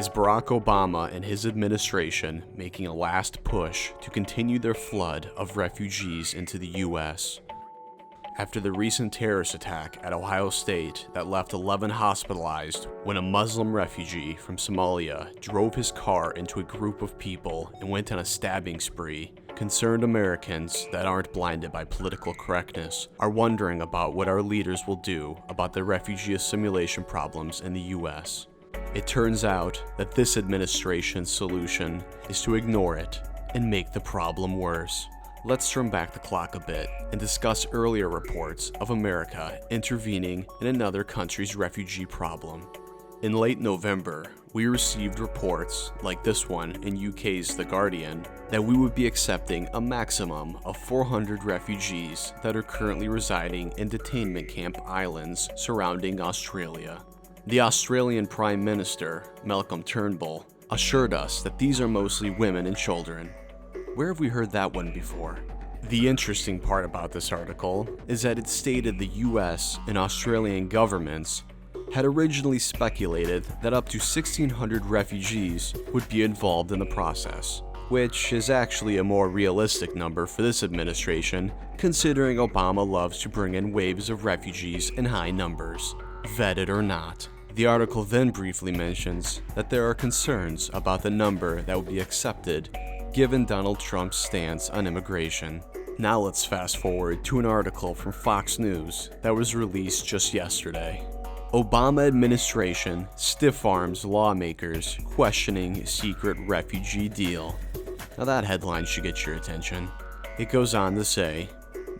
Is Barack Obama and his administration making a last push to continue their flood of refugees into the U.S.? After the recent terrorist attack at Ohio State that left 11 hospitalized when a Muslim refugee from Somalia drove his car into a group of people and went on a stabbing spree, concerned Americans that aren't blinded by political correctness are wondering about what our leaders will do about the refugee assimilation problems in the U.S. It turns out that this administration's solution is to ignore it and make the problem worse. Let's turn back the clock a bit and discuss earlier reports of America intervening in another country's refugee problem. In late November, we received reports, like this one in UK's The Guardian, that we would be accepting a maximum of 400 refugees that are currently residing in detainment camp islands surrounding Australia. The Australian Prime Minister, Malcolm Turnbull, assured us that these are mostly women and children. Where have we heard that one before? The interesting part about this article is that it stated the US and Australian governments had originally speculated that up to 1,600 refugees would be involved in the process, which is actually a more realistic number for this administration, considering Obama loves to bring in waves of refugees in high numbers, vetted or not. The article then briefly mentions that there are concerns about the number that would be accepted given Donald Trump's stance on immigration. Now let's fast forward to an article from Fox News that was released just yesterday. Obama administration stiff-arms lawmakers questioning secret refugee deal. Now that headline should get your attention. It goes on to say,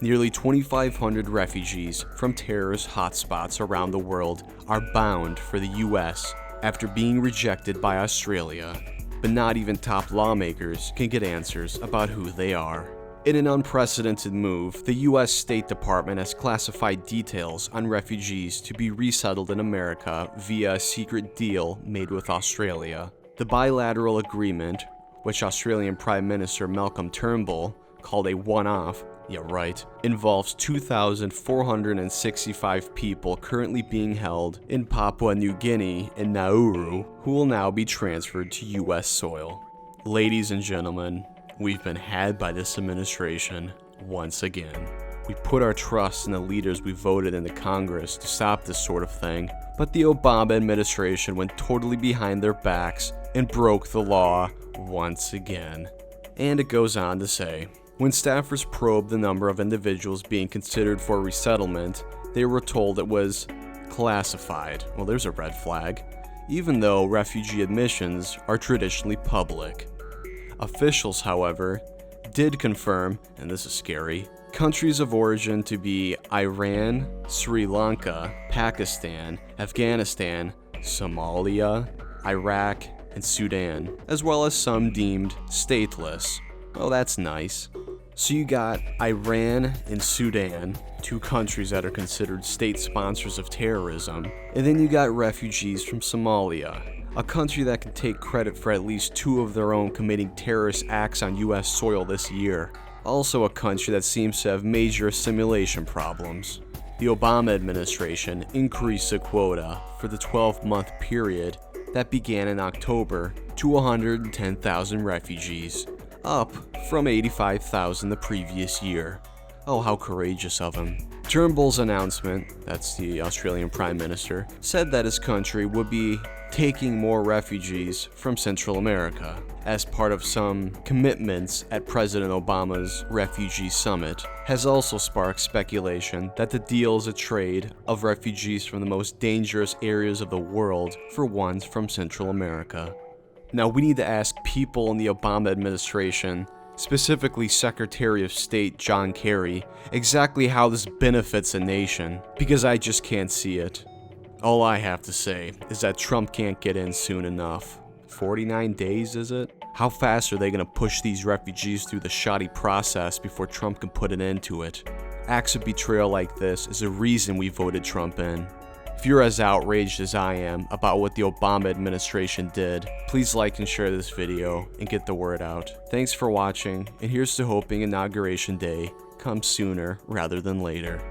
nearly 2,500 refugees from terrorist hotspots around the world are bound for the US after being rejected by Australia. But not even top lawmakers can get answers about who they are. In an unprecedented move, the U.S. State Department has classified details on refugees to be resettled in America via a secret deal made with Australia. The bilateral agreement, which Australian Prime Minister Malcolm Turnbull called a one-off, yeah right, involves 2,465 people currently being held in Papua New Guinea and Nauru who will now be transferred to U.S. soil. Ladies and gentlemen, we've been had by this administration once again. We put our trust in the leaders we voted into Congress to stop this sort of thing, but the Obama administration went totally behind their backs and broke the law once again. And it goes on to say, when staffers probed the number of individuals being considered for resettlement, they were told it was classified. Well, there's a red flag, even though refugee admissions are traditionally public. Officials, however, did confirm, and this is scary, countries of origin to be Iran, Sri Lanka, Pakistan, Afghanistan, Somalia, Iraq, and Sudan, as well as some deemed stateless. Oh, that's nice. So you got Iran and Sudan, two countries that are considered state sponsors of terrorism, and then you got refugees from Somalia, a country that can take credit for at least two of their own committing terrorist acts on US soil this year. Also a country that seems to have major assimilation problems. The Obama administration increased the quota for the 12-month period that began in October to 110,000 refugees, up from 85,000 the previous year. Oh, how courageous of him. Turnbull's announcement, that's the Australian Prime Minister, said that his country would be taking more refugees from Central America as part of some commitments at President Obama's Refugee Summit, has also sparked speculation that the deal is a trade of refugees from the most dangerous areas of the world for ones from Central America. Now, we need to ask people in the Obama administration, specifically Secretary of State John Kerry, exactly how this benefits a nation, because I just can't see it. All I have to say is that Trump can't get in soon enough. 49 days, is it? How fast are they going to push these refugees through the shoddy process before Trump can put an end to it? Acts of betrayal like this is the reason we voted Trump in. If you're as outraged as I am about what the Obama administration did, please like and share this video and get the word out. Thanks for watching, and here's to hoping Inauguration Day comes sooner rather than later.